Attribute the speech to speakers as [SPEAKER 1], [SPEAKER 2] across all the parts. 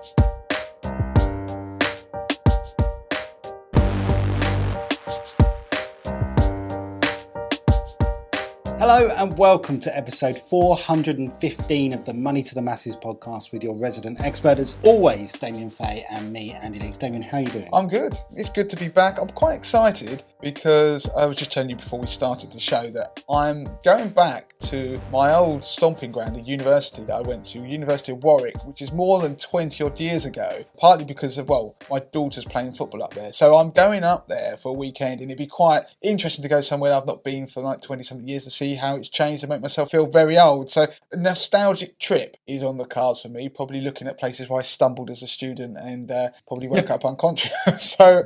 [SPEAKER 1] Hello and welcome to episode 415 of the Money to the Masses podcast with your resident expert, as always, Damien Fay and me, Andy Leaks. Damien, how are you doing?
[SPEAKER 2] I'm good. It's good to be back. I'm quite excited because I was just telling you before we started the show that I'm going back to my old stomping ground, the university that I went to, University of Warwick, which is more than 20 odd years ago, partly because of, my daughter's playing football up there. So I'm going up there for a weekend, and it'd be quite interesting to go somewhere I've not been for like 20 something years to see how it's changed and make myself feel very old. So a nostalgic trip is on the cards for me, probably looking at places where I stumbled as a student and probably woke up unconscious. So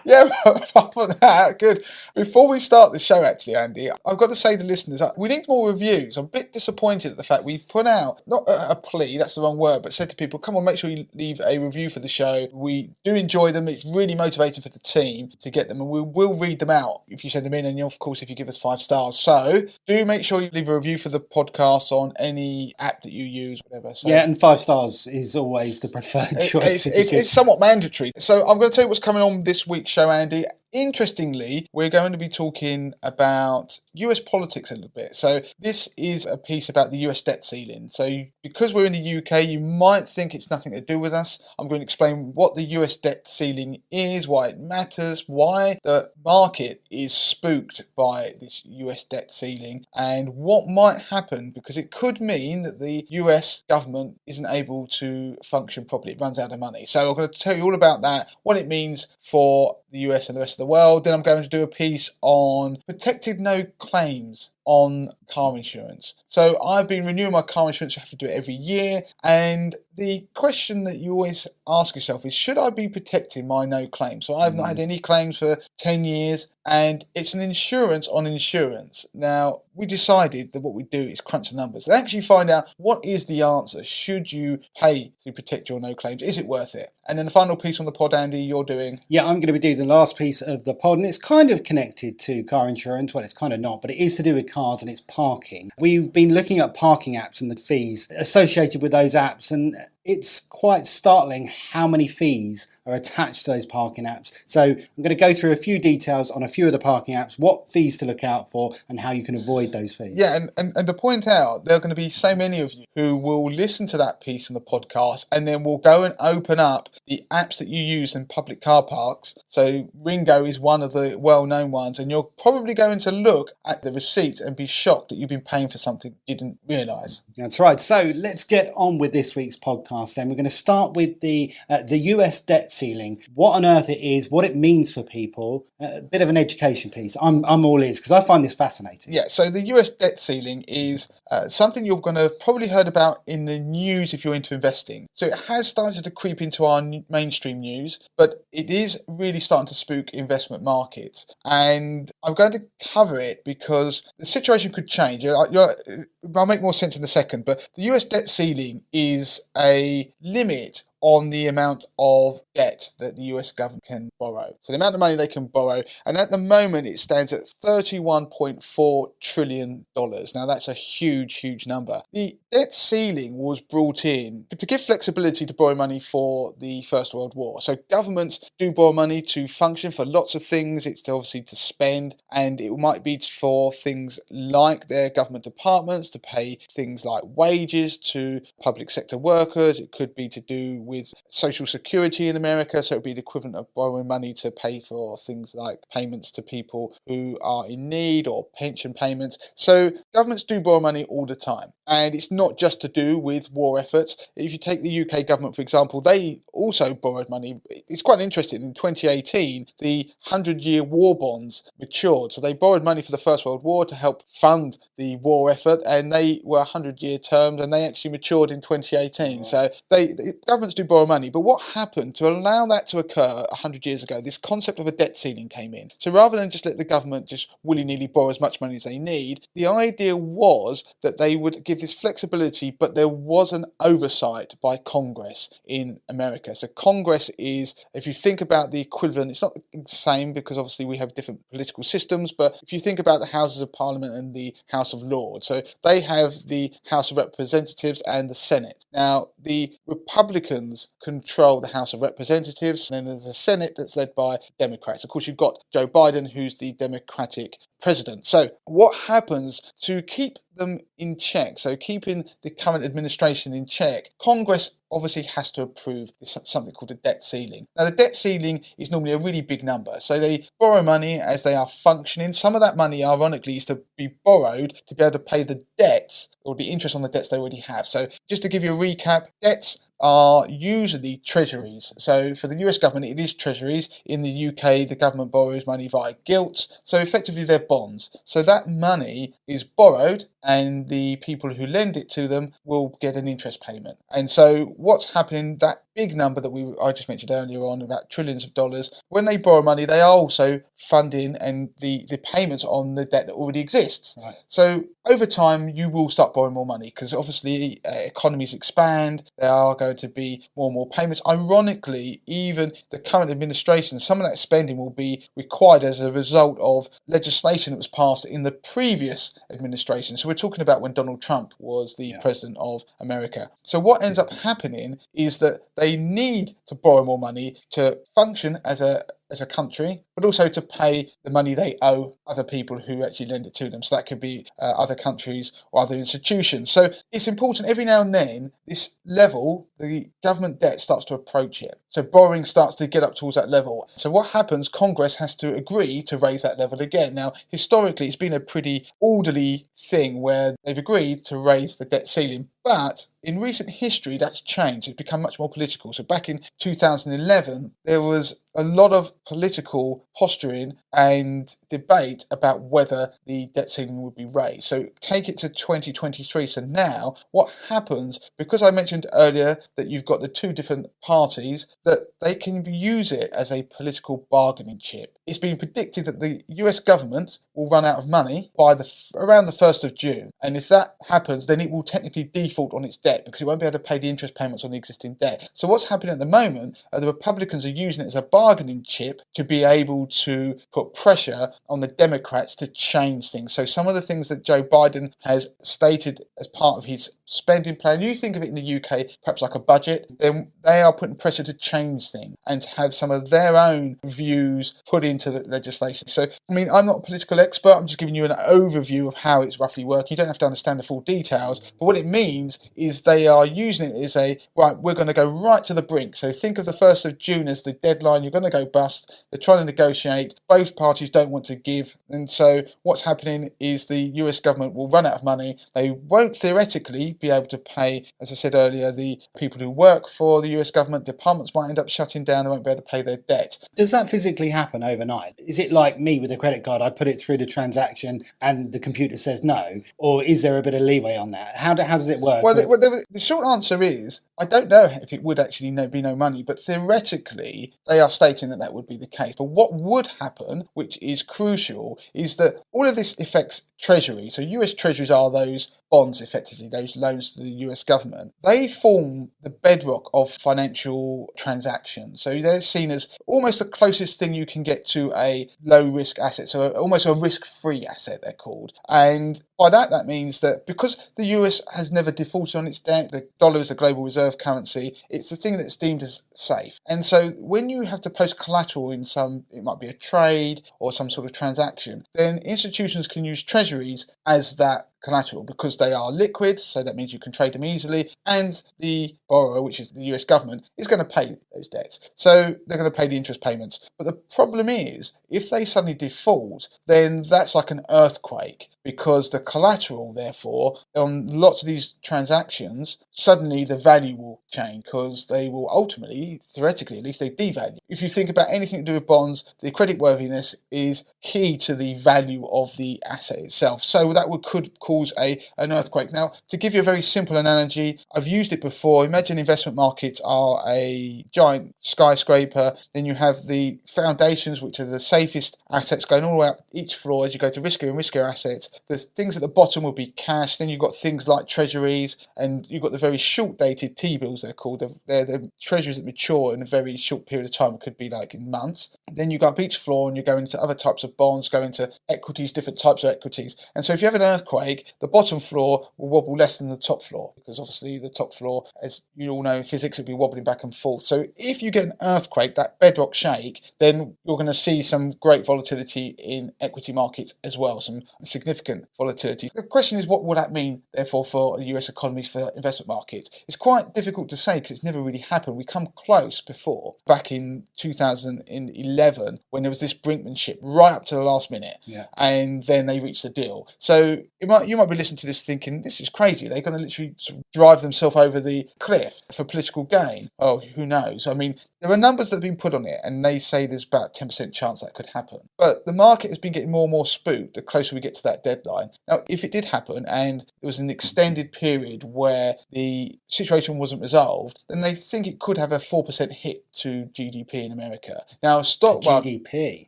[SPEAKER 2] yeah, apart from that, good. Before we start the show, actually, Andy, I've got to say to listeners, we need more reviews. I'm a bit disappointed at the fact we put out, not a plea, that's the wrong word, but said to people, come on, make sure you leave a review for the show. We do enjoy them. It's really motivating for the team to get them, and we will read them out if you send them in, and of course if you give us 5 stars. So do make sure you leave a review for the podcast on any app that you use, whatever. So,
[SPEAKER 1] yeah, and 5 stars is always the preferred choice.
[SPEAKER 2] It's somewhat mandatory. So I'm going to tell you what's coming on this week's show, Andy. Interestingly, we're going to be talking about US politics a little bit. So this is a piece about the US debt ceiling. So because we're in the UK, you might think it's nothing to do with us. I'm going to explain what the US debt ceiling is, why it matters, why the market is spooked by this US debt ceiling, and what might happen, because it could mean that the US government isn't able to function properly. It runs out of money. So I'm going to tell you all about that, what it means for the US and the rest of the world. Then I'm going to do a piece on protected no claims on car insurance. So I've been renewing my car insurance. You have to do it every year. And the question that you always ask yourself is, should I be protecting my no claim? So I've not had any claims for 10 years, and it's an insurance on insurance. Now, we decided that what we do is crunch the numbers and actually find out what is the answer. Should you pay to protect your no claims? Is it worth it? And then the final piece on the pod, Andy, you're doing?
[SPEAKER 1] Yeah, I'm going to be doing the last piece of the pod, and it's kind of connected to car insurance. Well, it's kind of not, but it is to do with cars, and it's parking. We've been looking at parking apps and the fees associated with those apps, and it's quite startling how many fees are attached to those parking apps. So I'm going to go through a few details on a few of the parking apps, what fees to look out for, and how you can avoid those fees.
[SPEAKER 2] Yeah, and to point out, there are going to be so many of you who will listen to that piece on the podcast and then will go and open up the apps that you use in public car parks. So Ringo is one of the well-known ones, and you're probably going to look at the receipt and be shocked that you've been paying for something you didn't realise.
[SPEAKER 1] That's right. So let's get on with this week's podcast then. We're going to start with the US debt ceiling, what on earth it is, what it means for people, a bit of an education piece. I'm all ears because I find this fascinating.
[SPEAKER 2] Yeah, so the US debt ceiling is something you're going to have probably heard about in the news if you're into investing. So it has started to creep into our mainstream news, but it is really starting to spook investment markets. And I'm going to cover it because the situation could change. I'll make more sense in a second, but the US debt ceiling is a limit on the amount of debt that the US government can borrow. So the amount of money they can borrow, and at the moment it stands at $31.4 trillion. Now that's a huge, huge number. The debt ceiling was brought in to give flexibility to borrow money for the First World War. So governments do borrow money to function for lots of things. It's obviously to spend, and it might be for things like their government departments, to pay things like wages to public sector workers. It could be to do with social security in America, so it would be the equivalent of borrowing money to pay for things like payments to people who are in need or pension payments. So governments do borrow money all the time, and it's not just to do with war efforts. If you take the UK government, for example, they also borrowed money. It's quite interesting. In 2018, the 100-year war bonds matured, so they borrowed money for the First World War to help fund the war effort, and they were 100-year terms, and they actually matured in 2018. So the governments do borrow money, but what happened to a allow that to occur 100 years ago, this concept of a debt ceiling came in. So rather than just let the government just willy-nilly borrow as much money as they need, the idea was that they would give this flexibility, but there was an oversight by Congress in America. So Congress is, if you think about the equivalent, it's not the same because obviously we have different political systems, but if you think about the Houses of Parliament and the House of Lords, so they have the House of Representatives and the Senate. Now, the Republicans control the House of Representatives, and then there's a Senate that's led by Democrats. Of course, you've got Joe Biden, who's the Democratic president. So what happens to keep them in check, so keeping the current administration in check, Congress obviously has to approve something called a debt ceiling. Now, the debt ceiling is normally a really big number. So they borrow money as they are functioning. Some of that money, ironically, is to be borrowed to be able to pay the debts or the interest on the debts they already have. So just to give you a recap, debts are usually treasuries. So for the US government, it is treasuries. In the UK, the government borrows money via gilts. So effectively, they're bonds. So that money is borrowed and the people who lend it to them will get an interest payment. And so what's happening, that big number that I just mentioned earlier on, about trillions of dollars, when they borrow money, they are also funding and the payments on the debt that already exists.
[SPEAKER 1] Right.
[SPEAKER 2] So over time, you will start borrowing more money because obviously economies expand. There are going to be more and more payments. Ironically, even the current administration, some of that spending will be required as a result of legislation that was passed in the previous administration. So we're talking about when Donald Trump was the president of America. So what ends up happening is that they need to borrow more money to function as a country, but also to pay the money they owe other people who actually lend it to them. So that could be other countries or other institutions. So it's important every now and then, this level, the government debt starts to approach it. So borrowing starts to get up towards that level. So what happens, Congress has to agree to raise that level again. Now, historically, it's been a pretty orderly thing where they've agreed to raise the debt ceiling. But in recent history, that's changed. It's become much more political. So back in 2011, there was a lot of political posturing and debate about whether the debt ceiling would be raised. So take it to 2023. So now what happens, because I mentioned earlier that you've got the two different parties, that they can use it as a political bargaining chip. It's been predicted that the US government will run out of money by around the 1st of June. And if that happens, then it will technically default on its debt because it won't be able to pay the interest payments on the existing debt. So what's happening at the moment, the Republicans are using it as a bargaining chip to be able to put pressure on the Democrats to change things. So some of the things that Joe Biden has stated as part of his spending plan, you think of it in the UK perhaps like a budget, then they are putting pressure to change things and to have some of their own views put into the legislation. So, I mean, I'm not a political expert, I'm just giving you an overview of how it's roughly working. You don't have to understand the full details, but what it means is they are using it as right, we're going to go right to the brink. So think of the 1st of June as the deadline, you're going to go bust, they're trying to negotiate, both parties don't want to give, and so what's happening is the US government will run out of money. They won't theoretically be able to pay, as I said earlier, the people who work for the US government. Departments might end up shutting down, they won't be able to pay their debt.
[SPEAKER 1] Does that physically happen overnight? Is it like me with a credit card, I put it through the transaction and the computer says no? Or is there a bit of leeway on that? How does it work?
[SPEAKER 2] Well, the short answer is, I don't know if it would actually be no money, but theoretically, they are stating that would be the case. But what would happen, which is crucial, is that all of this affects Treasury. So US Treasuries are those bonds, effectively, those loans to the US government. They form the bedrock of financial transactions. So they're seen as almost the closest thing you can get to a low-risk asset, so almost a risk-free asset, they're called. And by that means that because the US has never defaulted on its debt, the dollar is the global reserve currency, it's the thing that's deemed as safe. And so when you have to post collateral in it might be a trade or some sort of transaction, then institutions can use treasuries as that collateral because they are liquid, so that means you can trade them easily, and the borrower, which is the US government, is going to pay those debts. So they're going to pay the interest payments. But the problem is, if they suddenly default, then that's like an earthquake because the collateral, therefore, on lots of these transactions, suddenly the value will change because they will ultimately, theoretically at least, they devalue. If you think about anything to do with bonds, the creditworthiness is key to the value of the asset itself. So that could cause cause an earthquake. Now, to give you a very simple analogy, I've used it before. Imagine investment markets are a giant skyscraper. Then you have the foundations, which are the safest assets, going all the way up each floor as you go to riskier and riskier assets. The things at the bottom will be cash. Then you've got things like treasuries, and you've got the very short-dated T-bills, they're called. They're the treasuries that mature in a very short period of time. It could be like in months. Then you go up each floor and you go into other types of bonds, go into equities, different types of equities. And so if you have an earthquake, the bottom floor will wobble less than the top floor, because obviously the top floor, as you all know in physics, will be wobbling back and forth. So if you get an earthquake, that bedrock shake, then you're going to see some great volatility in equity markets as well, some significant volatility. The question is, what will that mean, therefore, for the US economy, for investment markets? It's quite difficult to say because it's never really happened. We come close before, back in 2011, when there was this brinkmanship right up to the last minute, and then they reached a deal. So you might be listening to this thinking, this is crazy. They're going to literally sort of drive themselves over the cliff for political gain. Oh, who knows? I mean, there are numbers that have been put on it, and they say there's about a 10% chance that could happen. But the market has been getting more and more spooked the closer we get to that deadline. Now, if it did happen and there was an extended period where the situation wasn't resolved, then they think it could have a 4% hit to GDP in America. Now, stock market,
[SPEAKER 1] GDP.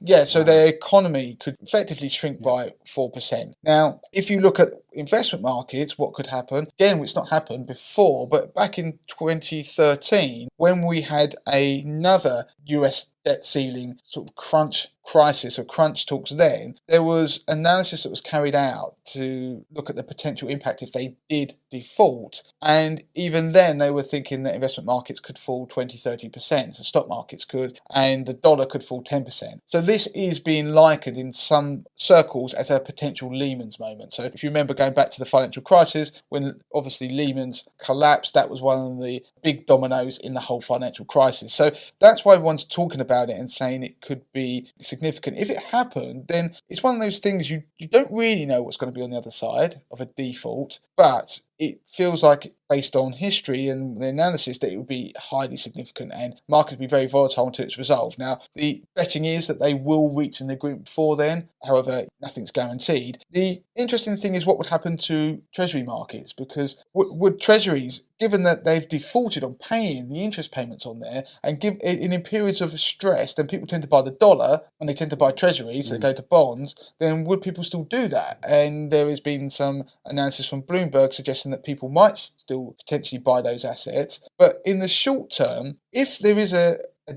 [SPEAKER 2] yeah, so their economy could effectively shrink by 4%. Now, if you look at investment markets, what could happen? Again, it's not happened before, but back in 2013, when we had another US debt ceiling sort of crunch crisis or crunch talks, then there was analysis that was carried out to look at the potential impact if they did default, and even then they were thinking that investment markets could fall 20-30%, so stock markets could, and the dollar could fall 10%. So this is being likened in some circles as a potential Lehman's moment. So if you remember going back to the financial crisis, when obviously Lehman's collapsed, that was one of the big dominoes in the whole financial crisis. So that's why everyone's talking about it and saying it could be significant. If it happened, then it's one of those things you don't really know what's going to be on the other side of a default, but it feels like, based on history and the analysis, that it would be highly significant and markets would be very volatile until it's resolved. Now, the betting is that they will reach an agreement before then. However, nothing's guaranteed. The interesting thing is what would happen to treasury markets, because would treasuries, given that they've defaulted on paying the interest payments on there, and in periods of stress, then people tend to buy the dollar and they tend to buy treasuries, so they go to bonds, then would people still do that? And there has been some analysis from Bloomberg suggesting that people might still potentially buy those assets. But in the short term, if there is a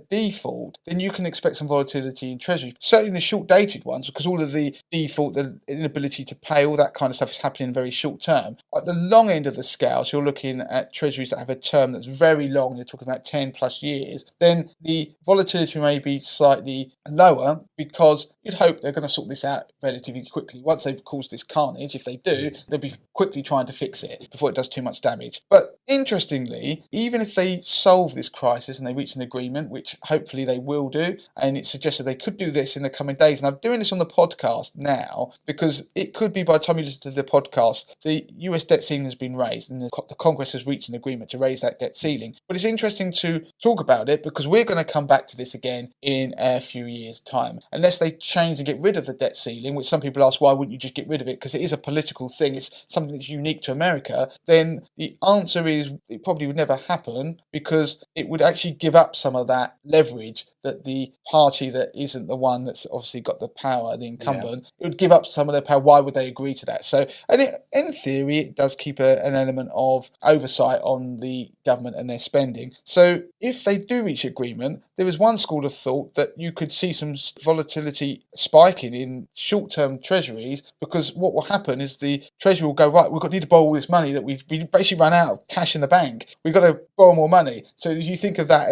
[SPEAKER 2] default, then you can expect some volatility in treasury, certainly the short dated ones, because all of the default, the inability to pay, all that kind of stuff is happening very short term. At the long end of the scale, so you're looking at treasuries that have a term that's very long, you're talking about 10 plus years, then the volatility may be slightly lower, because you'd hope they're going to sort this out relatively quickly. Once they've caused this carnage, if they do, they'll be quickly trying to fix it before it does too much damage. But interestingly, even if they solve this crisis and they reach an agreement, which hopefully they will do, and it's suggested they could do this in the coming days, and I'm doing this on the podcast now because it could be by the time you listen to the podcast, the US debt ceiling has been raised and the Congress has reached an agreement to raise that debt ceiling. But it's interesting to talk about it because we're going to come back to this again in a few years' time. Unless they change and get rid of the debt ceiling, which some people ask, why wouldn't you just get rid of it? Because it is a political thing, it's something that's unique to America. Then the answer is it probably would never happen, because it would actually give up some of that leverage that the party that isn't the one that's obviously got the power, the incumbent, it would give up some of their power. Why would they agree to that? So, and in theory, it does keep an element of oversight on the government and their spending. So if they do reach agreement, there is one school of thought that you could see some volatility spiking in short-term treasuries, because what will happen is the treasury will go, right, we've got need to borrow all this money that we basically run out of cash in the bank. We've got to borrow more money. So if you think of that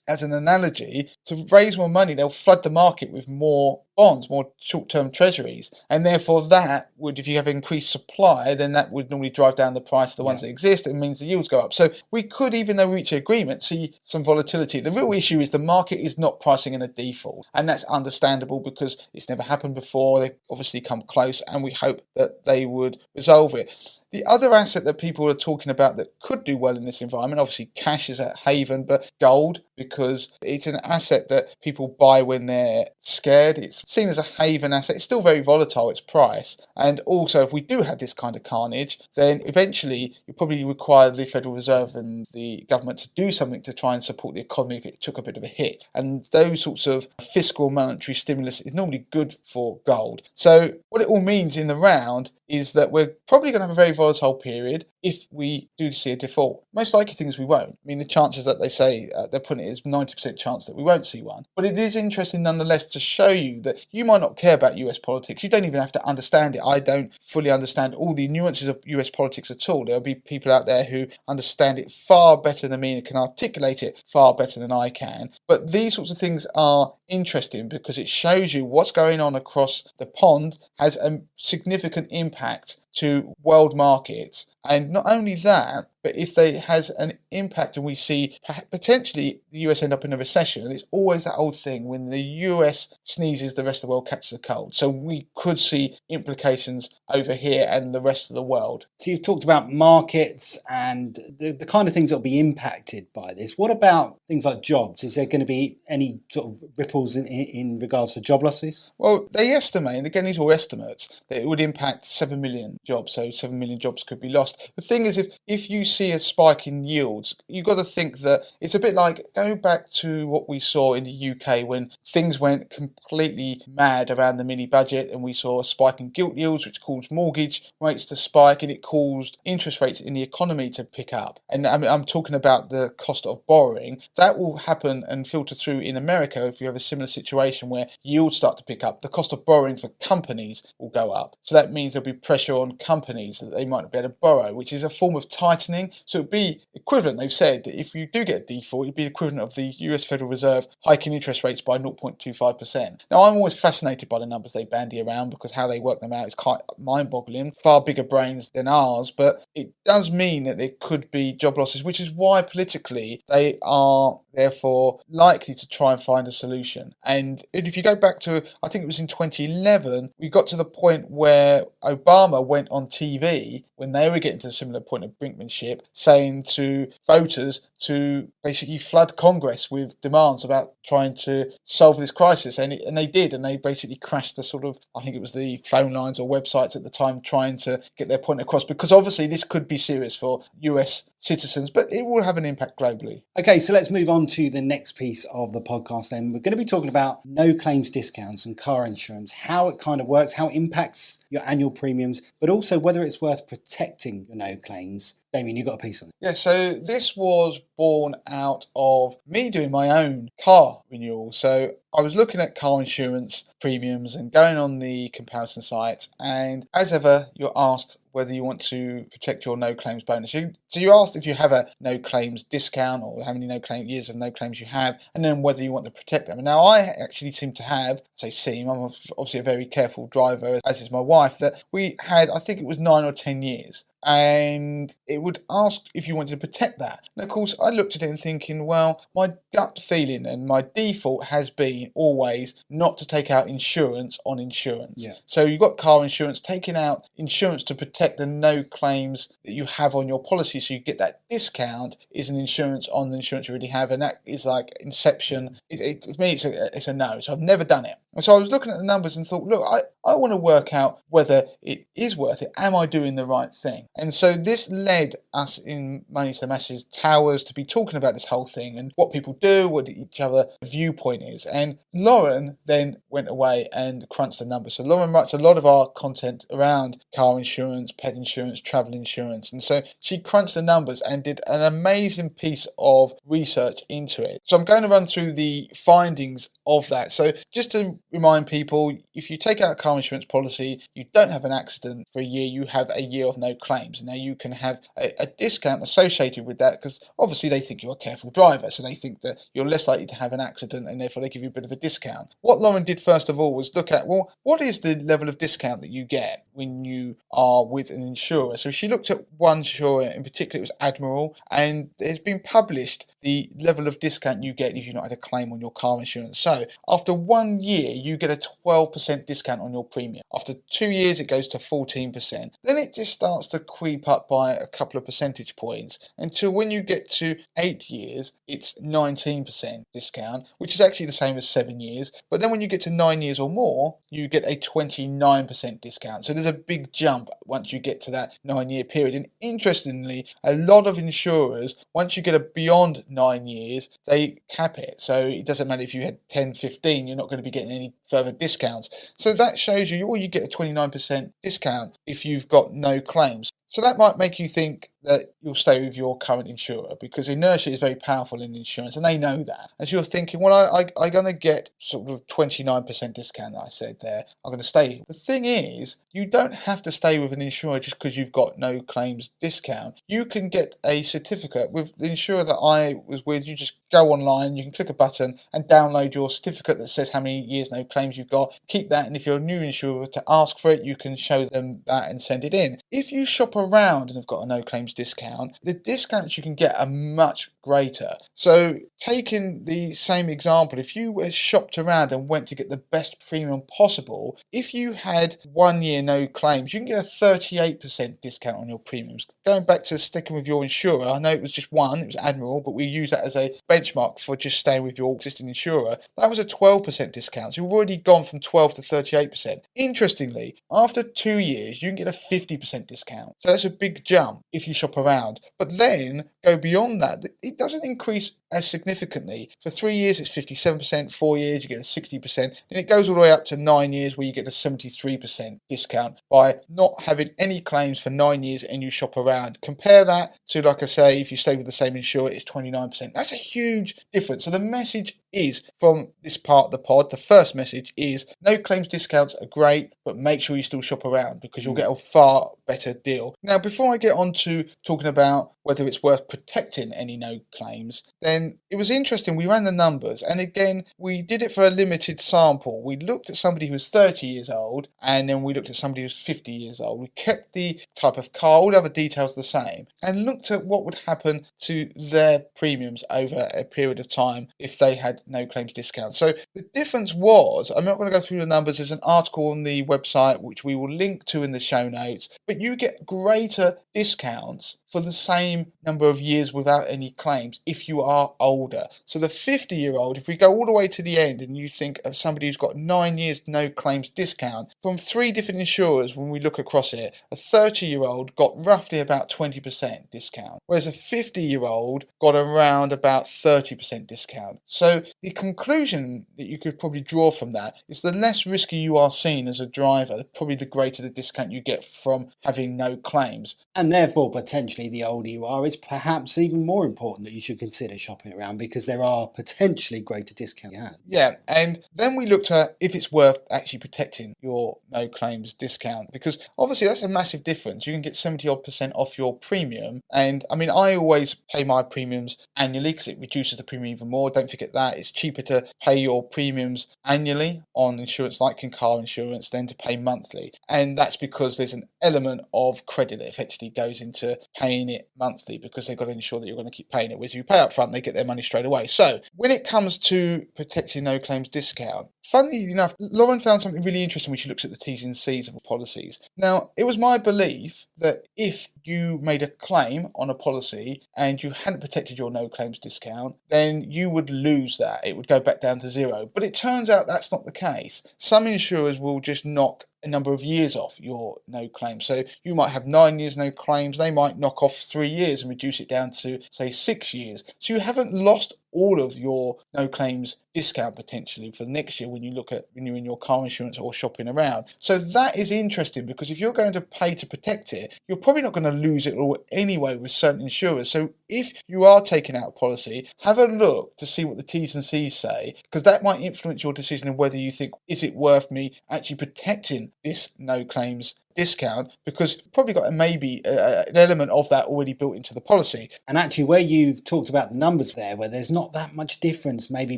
[SPEAKER 2] as an analogy, to raise more money, they'll flood the market with more bonds, more short-term treasuries, and therefore that would, if you have increased supply, then that would normally drive down the price of the ones that exist. It means the yields go up. So we could, even though we reach agreement, see some volatility. The real issue is the market is not pricing in a default, and that's understandable because it's never happened before. They've obviously come close, and we hope that they would resolve it. The other asset that people are talking about that could do well in this environment, obviously cash is a haven, but gold, because it's an asset that people buy when they're scared. It's seen as a haven asset. It's still very volatile, its price. And also, if we do have this kind of carnage, then eventually you probably require the Federal Reserve and the government to do something to try and support the economy if it took a bit of a hit. And those sorts of fiscal monetary stimulus is normally good for gold. So what it all means in the round is that we're probably going to have a very volatile period if we do see a default. Most likely things we won't. I mean, the chances that they say they're putting it as 90% chance that we won't see one. But it is interesting nonetheless to show you that you might not care about US politics. You don't even have to understand it. I don't fully understand all the nuances of US politics at all. There'll be people out there who understand it far better than me and can articulate it far better than I can. But these sorts of things are interesting because it shows you what's going on across the pond has a significant impact to world markets. And not only that, but if they has an impact and we see potentially the US end up in a recession, it's always that old thing, when the US sneezes, the rest of the world catches a cold. So we could see implications over here and the rest of the world.
[SPEAKER 1] So you've talked about markets and the kind of things that will be impacted by this. What about things like jobs? Is there going to be any sort of ripples in regards to job losses?
[SPEAKER 2] Well, they estimate, and again these are all estimates, that it would impact 7 million jobs. So 7 million jobs could be lost. The thing is, if you see a spike in yields, you've got to think that it's a bit like going back to what we saw in the UK when things went completely mad around the mini budget and we saw a spike in gilt yields, which caused mortgage rates to spike, and it caused interest rates in the economy to pick up. And I mean, I'm talking about the cost of borrowing. That will happen and filter through in America if you have a similar situation where yields start to pick up. The cost of borrowing for companies will go up. So that means there'll be pressure on companies that they might not be able to borrow, which is a form of tightening. So it'd be equivalent, they've said, that if you do get a default, it'd be equivalent of the US Federal Reserve hiking interest rates by 0.25%. Now, I'm always fascinated by the numbers they bandy around because how they work them out is quite mind-boggling, far bigger brains than ours, but it does mean that there could be job losses, which is why politically they are therefore likely to try and find a solution. And if you go back to, I think it was in 2011, we got to the point where Obama went on TV when they were getting to a similar point of brinkmanship, saying to voters to basically flood Congress with demands about trying to solve this crisis. And they did, and they basically crashed the sort of, I think it was the phone lines or websites at the time trying to get their point across, because obviously this could be serious for US citizens, but it will have an impact globally.
[SPEAKER 1] Okay, so let's move on to the next piece of the podcast then. We're going to be talking about no claims discounts and car insurance, how it kind of works, how it impacts your annual premiums, but also whether it's worth protecting your no claims. Damien, you got a piece on it.
[SPEAKER 2] Yeah, so this was born out of me doing my own car renewal. So I was looking at car insurance premiums and going on the comparison sites, and as ever, you're asked whether you want to protect your no claims bonus. So you asked if you have a no claims discount or how many years of no claims you have, and then whether you want to protect them. And now I actually seem to have, I'm obviously a very careful driver, as is my wife, that we had, I think it was 9 or 10 years. And it would ask if you wanted to protect that. And of course, I looked at it and thinking, well, my gut feeling and my default has been always not to take out insurance on insurance.
[SPEAKER 1] Yeah.
[SPEAKER 2] So you've got car insurance, taking out insurance to protect the no claims that you have on your policy, so you get that discount, is an insurance on the insurance you already have, and that is like inception. To me, it's a no. So I've never done it. And so I was looking at the numbers and thought, look, I want to work out whether it is worth it. Am I doing the right thing? And so this led us in Money to the Masses Towers to be talking about this whole thing and what people do, what each other viewpoint is. And Lauren then went away and crunched the numbers. So Lauren writes a lot of our content around car insurance, pet insurance, travel insurance. And so she crunched the numbers and did an amazing piece of research into it. So I'm going to run through the findings of that. So just to remind people, if you take out a car insurance policy, you don't have an accident for a year, you have a year of no claims. Now you can have a discount associated with that because obviously they think you're a careful driver, so they think that you're less likely to have an accident and therefore they give you a bit of a discount. What Lauren did first of all was look at, well, what is the level of discount that you get when you are with an insurer? So she looked at one insurer in particular, it was Admiral, and it's been published the level of discount you get if you've not had a claim on your car insurance. So after 1 year, you get a 12% discount on your premium. After 2 years, it goes to 14%. Then it just starts to creep up by a couple of percentage points until when you get to 8 years, it's 19% discount, which is actually the same as 7 years. But then when you get to 9 years or more, you get a 29% discount. So there's a big jump once you get to that 9-year period. And interestingly, a lot of insurers, once you get beyond 9 years, they cap it. So it doesn't matter if you had 10, 15, you're not going to be getting any further discounts. So that shows you, or you get a 29% discount if you've got no claims. So that might make you think that you'll stay with your current insurer, because inertia is very powerful in insurance, and they know that. As you're thinking, well, I'm going to get sort of 29% discount that I said there, I'm going to stay. The thing is, you don't have to stay with an insurer just because you've got no claims discount. You can get a certificate with the insurer that I was with. You just go online, you can click a button and download your certificate that says how many years no claims you've got. Keep that, and if you're a new insurer to ask for it, you can show them that and send it in. If you shop around and have got a no claims discount, the discounts you can get are much greater. So taking the same example, if you were shopped around and went to get the best premium possible, if you had 1 year no claims, you can get a 38% discount on your premiums. Going back to sticking with your insurer, I know it was just one, it was Admiral, but we use that as a benchmark for just staying with your existing insurer. That was a 12% discount. So you've already gone from 12 to 38%. Interestingly, after 2 years, you can get a 50% discount. So that's a big jump if you shop around. But then go beyond that, it doesn't increase as significantly. For 3 years, it's 57%, 4 years, you get a 60%, and it goes all the way up to 9 years where you get a 73% discount by not having any claims for 9 years and you shop around. Compare that to, like I say, if you stay with the same insurer, it's 29%. That's a huge difference. So the message is from this part of the pod, the first message is no claims discounts are great, but make sure you still shop around because you'll get a far better deal. Now, before I get on to talking about whether it's worth protecting any no claims, then it was interesting. We ran the numbers, and again, we did it for a limited sample. We looked at somebody who was 30 years old, and then we looked at somebody who was 50 years old. We kept the type of car, all the other details the same, and looked at what would happen to their premiums over a period of time if they had no claims discount. So the difference was, I'm not going to go through the numbers, there's an article on the website which we will link to in the show notes, but you get greater discounts for the same number of years without any claims if you are older. So the 50-year-old, if we go all the way to the end and you think of somebody who's got 9 years no claims discount from 3 different insurers, when we look across it, a 30-year-old got roughly about 20% discount, whereas a 50-year-old got around about 30% discount. So the conclusion that you could probably draw from that is the less risky you are seen as a driver, probably the greater the discount you get from having no claims.
[SPEAKER 1] And therefore, potentially, the older you are, it's perhaps even more important that you should consider shopping around because there are potentially greater discounts you have.
[SPEAKER 2] Yeah, and then we looked at if it's worth actually protecting your no claims discount, because obviously that's a massive difference. You can get 70 odd % off your premium, and I mean, I always pay my premiums annually because it reduces the premium even more. Don't forget that it's cheaper to pay your premiums annually on insurance like in car insurance than to pay monthly, and that's because there's an element of credit that effectively goes into paying it monthly because they've got to ensure that you're going to keep paying it. Whereas if you pay up front, they get their money straight away. So when it comes to protecting no claims discount, funnily enough, Lauren found something really interesting when she looks at the T's and C's of policies. Now, it was my belief that if you made a claim on a policy and you hadn't protected your no claims discount, then you would lose that. It would go back down to zero. But it turns out that's not the case. Some insurers will just knock a number of years off your no claims. So you might have 9 years no claims, they might knock off 3 years and reduce it down to, say, 6 years. So you haven't lost all of your no claims discount potentially for next year when you look at when you're in your car insurance or shopping around. So that is interesting because if you're going to pay to protect it, you're probably not going to lose it all anyway with certain insurers. So if you are taking out a policy, have a look to see what the T's and C's say, because that might influence your decision of whether you think, is it worth me actually protecting this no claims discount, because you've probably got maybe an element of that already built into the policy.
[SPEAKER 1] And actually, where you've talked about the numbers there, where there's not that much difference maybe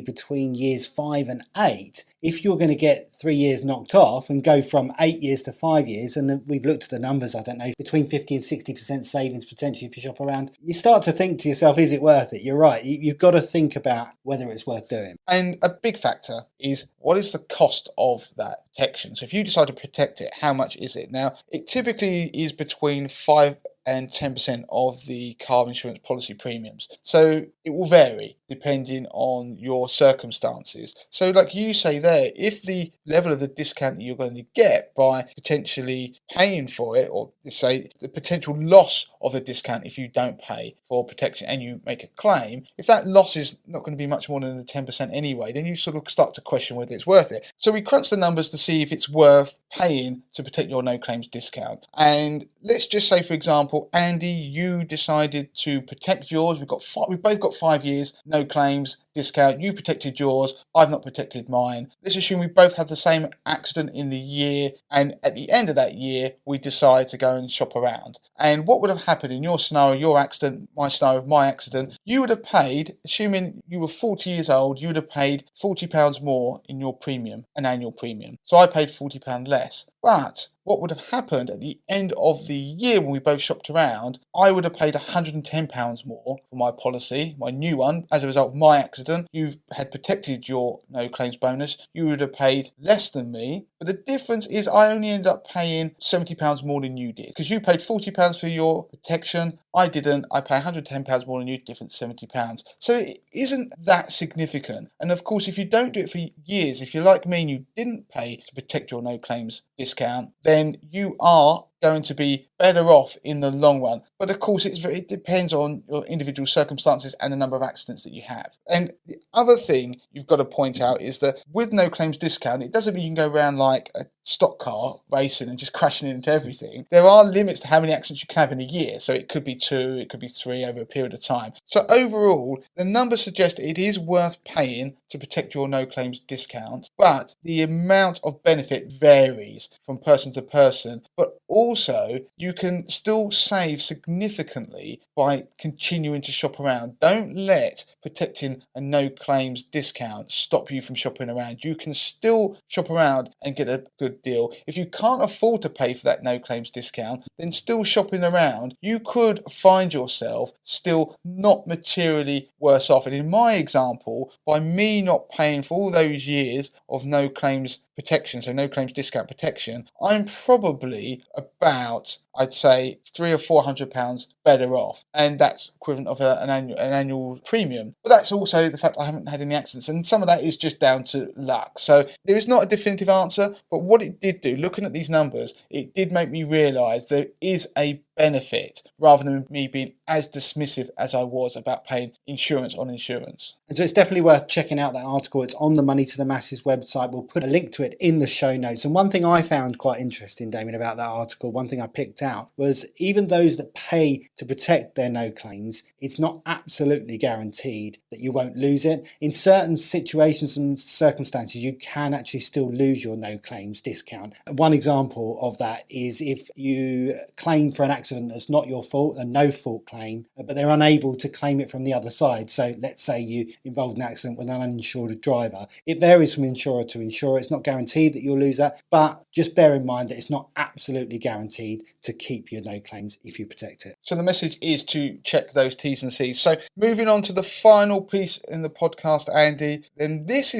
[SPEAKER 1] between years 5 and 8, if you're going to get 3 years knocked off and go from 8 years to 5 years, and we've looked at the numbers, I don't know, between 50 and 60% savings potentially if you shop around, you start to think to yourself, is it worth it? You're right. You've got to think about whether it's worth doing.
[SPEAKER 2] And a big factor is, what is the cost of that protection? So if you decide to protect it, how much is it? Now, it typically is between 5 and 10% of the car insurance policy premiums. So it will vary depending on your circumstances. So like you say there, if the level of the discount that you're going to get by potentially paying for it, or say the potential loss of a discount if you don't pay for protection and you make a claim, if that loss is not going to be much more than the 10% anyway, then you sort of start to question whether it's worth it. So we crunch the numbers to see if it's worth paying to protect your no claims discount. And let's just say, for example, Andy, you decided to protect yours. We've both got 5 years, no claims discount. You protected yours. I've not protected mine. Let's assume we both have the same accident in the year, and at the end of that year, we decide to go and shop around. And what would have happened in your scenario, your accident, my scenario, my accident? You would have paid, assuming you were 40 years old, you would have paid £40 more in your premium, an annual premium. So I paid £40 less. But what would have happened at the end of the year when we both shopped around, I would have paid £110 more for my policy, my new one, as a result of my accident. You had protected your no claims bonus. You would have paid less than me. But the difference is I only ended up paying £70 more than you did. Because you paid £40 for your protection. I didn't. I pay £110 more than you, difference £70. So it isn't that significant. And of course, if you don't do it for years, if you're like me and you didn't pay to protect your no claims discount, then you are going to be better off in the long run. But of course, it depends on your individual circumstances and the number of accidents that you have. And the other thing you've got to point out is that with no claims discount, it doesn't mean you can go around like a stock car racing and just crashing into everything. There are limits to how many accidents you can have in a year. So it could be 2, it could be 3 over a period of time. So overall, the numbers suggest it is worth paying to protect your no claims discount, but the amount of benefit varies from person to person. But also, you can still save significantly by continuing to shop around. Don't let protecting a no claims discount stop you from shopping around. You can still shop around and get a good deal. If you can't afford to pay for that no claims discount, then still shopping around, you could find yourself still not materially worse off. And in my example, by me not paying for all those years of no claims protection, so no claims discount protection, I'm probably about, I'd say, £300 or £400 better off, and that's equivalent of an annual premium. But that's also the fact I haven't had any accidents, and some of that is just down to luck. So there is not a definitive answer, but what it did do, looking at these numbers, it did make me realise there is a benefit rather than me being as dismissive as I was about paying insurance on insurance.
[SPEAKER 1] And so it's definitely worth checking out that article. It's on the Money to the Masses website. We'll put a link to it in the show notes. And one thing I found quite interesting, Damien, about that article, one thing I picked out was even those that pay to protect their no claims, it's not absolutely guaranteed that you won't lose it. In certain situations and circumstances, you can actually still lose your no claims discount. One example of that is if you claim for an accident that's not your fault, a no fault claim, but they're unable to claim it from the other side. So let's say you involved in an accident with an uninsured driver. It varies from insurer to insurer. It's not guaranteed that you'll lose that, but just bear in mind that it's not absolutely guaranteed to keep your no claims if you protect it.
[SPEAKER 2] So the message is to check those T's and C's. So moving on to the final piece in the podcast, Andy, then this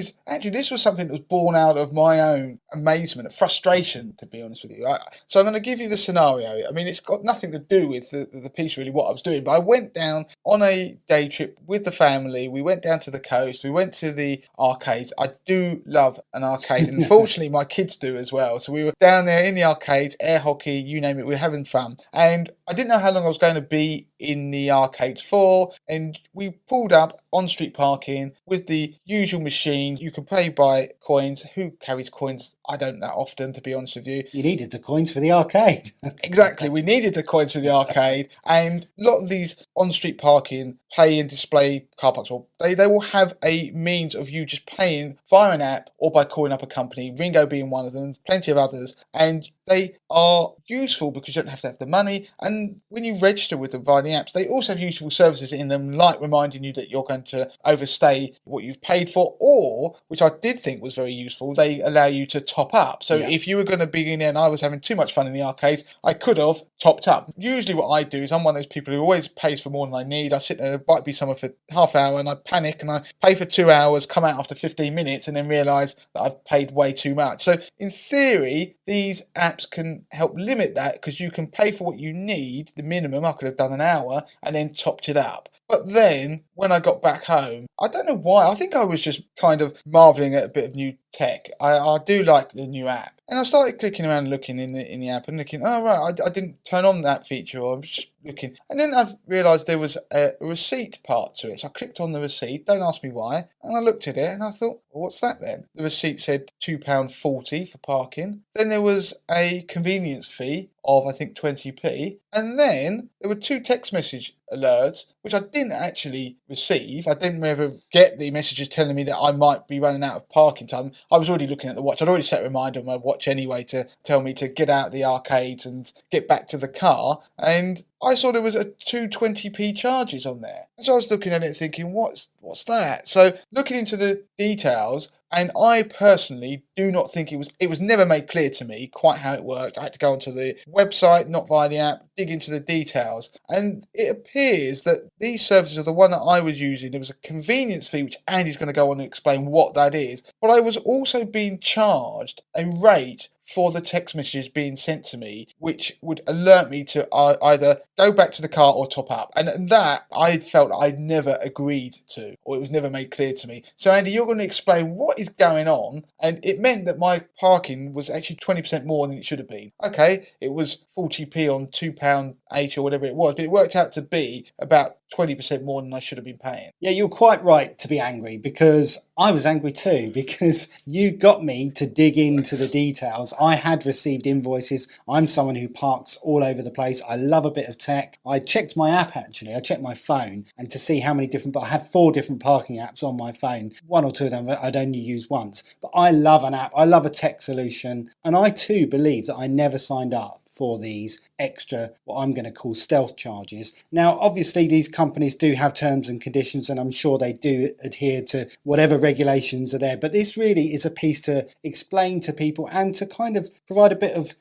[SPEAKER 2] was something that was born out of my own amazement, frustration, to be honest with you. So I'm going to give you the scenario. I mean, it's got nothing to do with the piece, really, what I was doing, but I went down on a day trip with the family. We went down to the coast. We went to the arcades. I do love an arcade. And unfortunately, my kids do as well. So we were down there in the arcades, air hockey, you name it. We were having fun. And I didn't know how long I was going to be in the arcades for. And we pulled up on street parking with the usual machine. You can pay by coins. Who carries coins? I don't that often, to be honest with you.
[SPEAKER 1] You needed the coins for the arcade.
[SPEAKER 2] Exactly. We needed the coins for the arcade. And a lot of these on-street parking pay and display car parks, or they will have a means of you just paying via an app or by calling up a company, Ringo being one of them, plenty of others. And they are useful because because you don't have to have the money. And when you register with them via the apps, they also have useful services in them, like reminding you that you're going to overstay what you've paid for, or, which I did think was very useful, they allow you to top up. So if you were going to be in there and I was having too much fun in the arcade, I could have topped up. Usually what I do is I'm one of those people who always pays for more than I need. I sit there, might be somewhere for half hour, and I panic and I pay for 2 hours, come out after 15 minutes, and then realise that I've paid way too much. So in theory, these apps can help limit that, because you can pay for what you need, the minimum. I could have done an hour and then topped it up. But then when I got back home, I don't know why, I think I was just kind of marvelling at a bit of new tech. I do like the new app. And I started clicking around and looking in the app and looking, oh right, I didn't turn on that feature, or I was just looking. And then I've realised there was a receipt part to it. So I clicked on the receipt, don't ask me why, and I looked at it and I thought, well, what's that then? The receipt said £2.40 for parking. Then there was a convenience fee of, I think, 20p. And then there were 2 text message alerts, which I didn't actually receive. I didn't ever get the messages telling me that I might be running out of parking time. I was already looking at the watch. I'd already set a reminder on my watch anyway to tell me to get out the arcades and get back to the car. And I saw there was a 220p charges on there. And so I was looking at it thinking, what's that? So looking into the details, and I personally do not think it was never made clear to me quite how it worked. I had to go onto the website, not via the app, dig into the details. And it appears that these services are the one that I was using. There was a convenience fee, which Andy's going to go on and explain what that is. But I was also being charged a rate for the text messages being sent to me, which would alert me to either go back to the car or top up. And that I felt I'd never agreed to, or it was never made clear to me. So Andy, you're going to explain what is going on. And it meant that my parking was actually 20% more than it should have been. Okay, it was 40p on £2.80 or whatever it was, but it worked out to be about 20% more than I should have been paying.
[SPEAKER 1] Yeah, you're quite right to be angry, because I was angry too, because you got me to dig into the details. I had received invoices. I'm someone who parks all over the place. I love a bit of tech. I checked my app actually. I checked my phone and to see how many different, but I had 4 different parking apps on my phone. 1 or 2 of them I'd only used once. But I love an app. I love a tech solution. And I too believe that I never signed up for these extra, what I'm going to call stealth charges. Now, obviously, these companies do have terms and conditions, and I'm sure they do adhere to whatever regulations are there. But this really is a piece to explain to people and to kind of provide a bit of,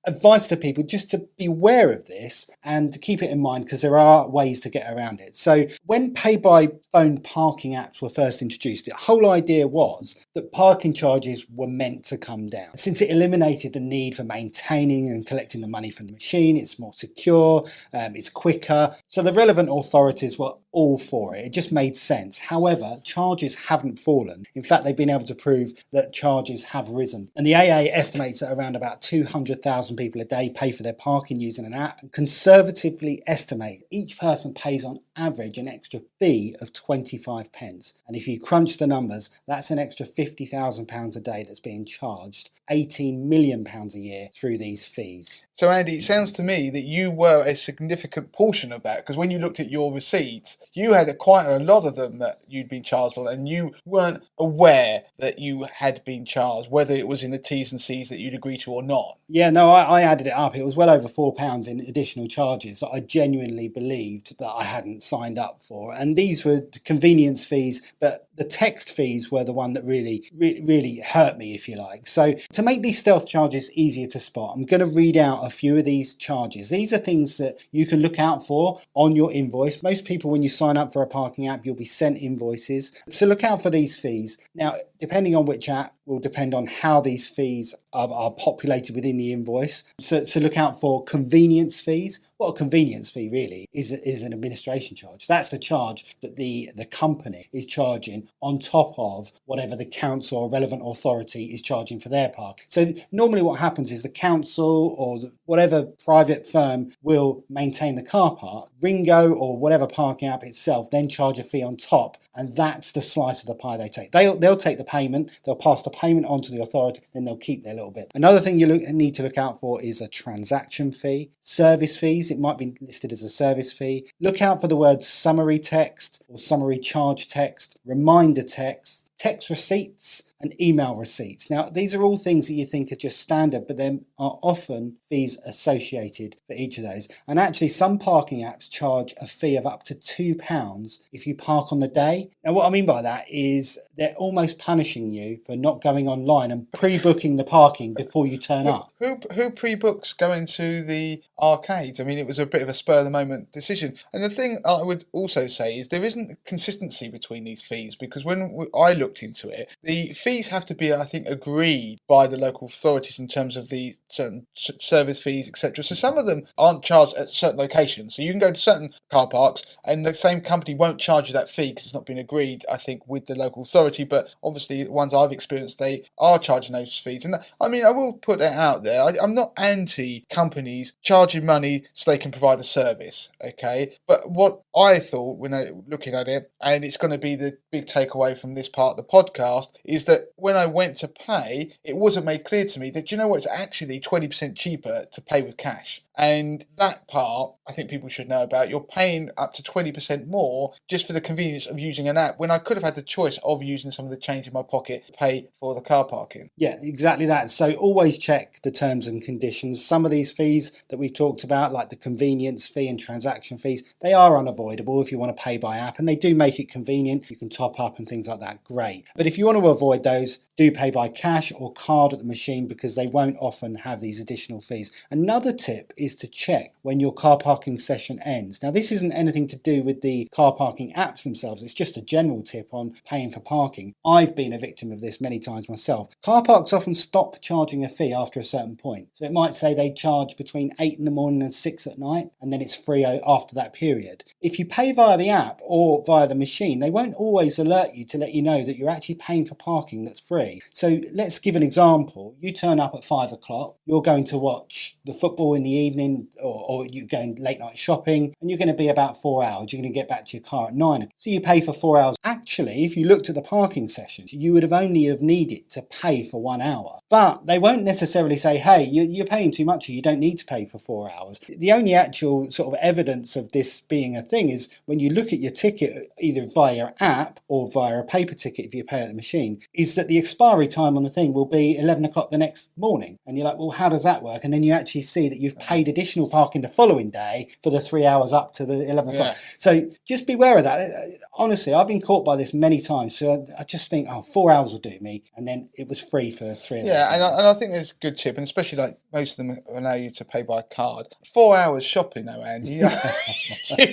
[SPEAKER 1] advice to people just to be aware of this and to keep it in mind, because there are ways to get around it. So when pay-by-phone parking apps were first introduced, the whole idea was that parking charges were meant to come down. Since it eliminated the need for maintaining and collecting the money from the machine, it's more secure, it's quicker. So the relevant authorities were all for it. It just made sense. However, charges haven't fallen. In fact, they've been able to prove that charges have risen. And the AA estimates that around about 200,000 people a day pay for their parking using an app. And conservatively estimate each person pays on average an extra fee of 25 pence. And if you crunch the numbers, that's an extra £50,000 a day that's being charged, £18 million a year through these fees.
[SPEAKER 2] So Andy, it sounds to me that you were a significant portion of that, because when you looked at your receipts, you had quite a lot of them that you'd been charged on, and you weren't aware that you had been charged, whether it was in the T's and C's that you'd agree to or not.
[SPEAKER 1] Yeah, no, I added it up. It was well over £4 in additional charges that I genuinely believed that I hadn't signed up for. And these were convenience fees, but the text fees were the one that really hurt me, if you like. So to make these stealth charges easier to spot, I'm going to read out a few of these charges. These are things that you can look out for on your invoice. Most people, when you sign up for a parking app, you'll be sent invoices. So look out for these fees. Now, depending on which app will depend on how these fees are populated within the invoice. So look out for convenience fees. What a convenience fee really is an administration charge. That's the charge that the company is charging on top of whatever the council or relevant authority is charging for their park. So normally what happens is the council or whatever private firm will maintain the car park. Ringo or whatever parking app itself then charge a fee on top, and that's the slice of the pie they take. They'll take the payment, they'll pass the payment on to the authority, then they'll keep their little bit. Another thing you need to look out for is a transaction fee. Service fees, it might be listed as a service fee. Look out for the words summary text or summary charge text, reminder text, text receipts and email receipts. Now, these are all things that you think are just standard, but they're are often fees associated for each of those. And actually some parking apps charge a fee of up to £2 if you park on the day. Now what I mean by that is they're almost punishing you for not going online and pre-booking the parking before you turn up.
[SPEAKER 2] Who pre-books going to the arcades? I mean, it was a bit of a spur of the moment decision. And the thing I would also say is there isn't consistency between these fees, because when I looked into it, the fees have to be, I think, agreed by the local authorities in terms of the certain service fees, etc. So some of them aren't charged at certain locations. So you can go to certain car parks and the same company won't charge you that fee because it's not been agreed, I think, with the local authority. But obviously, the ones I've experienced, they are charging those fees. And I mean, I will put that out there. I'm not anti companies charging money so they can provide a service, okay? But what I thought when I looking at it, and it's going to be the big takeaway from this part of the podcast, is that when I went to pay, it wasn't made clear to me that, you know what, it's actually 20% cheaper to pay with cash. And that part, I think people should know about. You're paying up to 20% more just for the convenience of using an app, when I could have had the choice of using some of the change in my pocket to pay for the car parking.
[SPEAKER 1] Yeah, exactly that. So always check the terms and conditions. Some of these fees that we've talked about, like the convenience fee and transaction fees, they are unavoidable if you want to pay by app, and they do make it convenient. You can top up and things like that. Great. But if you want to avoid those, do pay by cash or card at the machine, because they won't often have these additional fees. Another tip is to check when your car parking session ends. Now, this isn't anything to do with the car parking apps themselves. It's just a general tip on paying for parking. I've been a victim of this many times myself. Car parks often stop charging a fee after a certain point. So it might say they charge between 8 in the morning and 6 at night, and then it's free after that period. If you pay via the app or via the machine, they won't always alert you to let you know that you're actually paying for parking that's free. So let's give an example. You turn up at 5 o'clock, you're going to watch the football in the evening, or you're going late night shopping, and you're going to be about 4 hours. You're going to get back to your car at 9. So you pay for 4 hours. Actually, if you looked at the parking sessions, you would have only have needed to pay for 1 hour. But they won't necessarily say, hey, you're paying too much, or you don't need to pay for 4 hours. The only actual sort of evidence of this being a thing is when you look at your ticket, either via your app or via a paper ticket if you pay at the machine, is that the expiry time on the thing will be 11 o'clock the next morning. And you're like, well, how does that work? And then you actually see that you've paid additional parking the following day for the 3 hours up to the 11 o'clock. So just beware of that. Honestly, I've been caught by this many times. So I just think, 4 hours will do me. And then it was free for 3 hours.
[SPEAKER 2] Yeah, and I think there's a good tip, and especially like most of them allow you to pay by card. 4 hours shopping though, Andy. You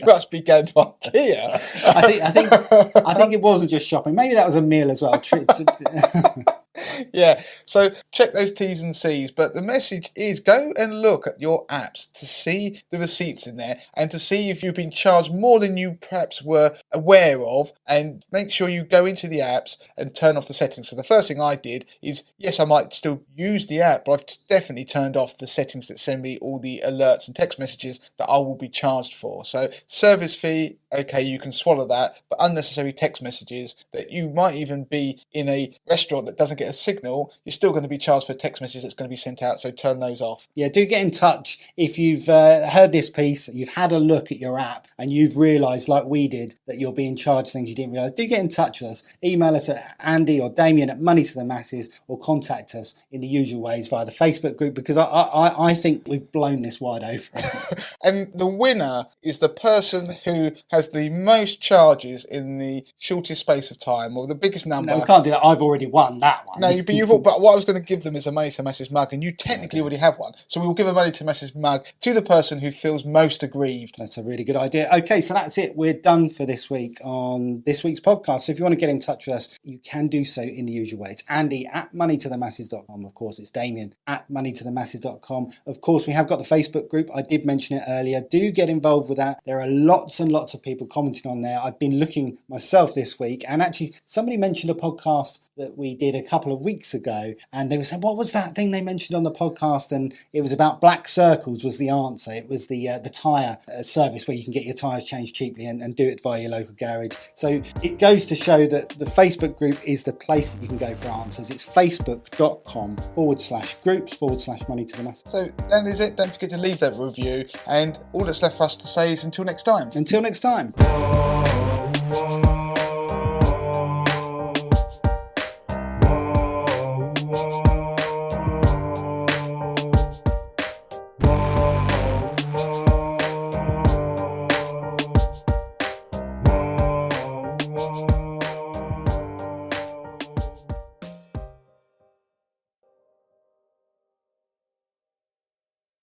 [SPEAKER 2] must be going to IKEA.
[SPEAKER 1] I think it wasn't just shopping. Maybe that was a meal as well.
[SPEAKER 2] Yeah, so check those T's and C's, but the message is go and look at your apps to see the receipts in there and to see if you've been charged more than you perhaps were aware of, and make sure you go into the apps and turn off the settings. So the first thing I did is, yes, I might still use the app, but I've definitely turned off the settings that send me all the alerts and text messages that I will be charged for. So service fee, okay, you can swallow that, but unnecessary text messages that you might even be in a restaurant that doesn't get a signal, you're still going to be charged for a text message that's going to be sent out, so turn those off.
[SPEAKER 1] Yeah, do get in touch if you've heard this piece, you've had a look at your app and you've realised, like we did, that you're being charged things you didn't realise. Do get in touch with us. Email us at Andy or Damien at Money to the Masses, or contact us in the usual ways via the Facebook group, because I think we've blown this wide open.
[SPEAKER 2] And the winner is the person who has the most charges in the shortest space of time, or the biggest number.
[SPEAKER 1] No, we can't do that. I've already won that one.
[SPEAKER 2] No, but what I was going to give them is a Money to Masses mug, and you technically already have one. So we will give a Money to Masses mug to the person who feels most aggrieved.
[SPEAKER 1] That's a really good idea. Okay, so that's it. We're done for this week on this week's podcast. So if you want to get in touch with us, you can do so in the usual way. It's Andy at moneytothemasses.com. Of course, it's Damien at moneytothemasses.com. Of course, we have got the Facebook group. I did mention it earlier. Do get involved with that. There are lots and lots of people commenting on there. I've been looking myself this week, and actually somebody mentioned a podcast that we did a couple of weeks ago, and they were saying, what was that thing they mentioned on the podcast? And it was about Black Circles was the answer. It was the tyre service where you can get your tyres changed cheaply and do it via your local garage. So it goes to show that the Facebook group is the place that you can go for answers. It's facebook.com/groups/money to the masses.
[SPEAKER 2] So that is it. Don't forget to leave that review, and all that's left for us to say is until next time.
[SPEAKER 1] Until next time.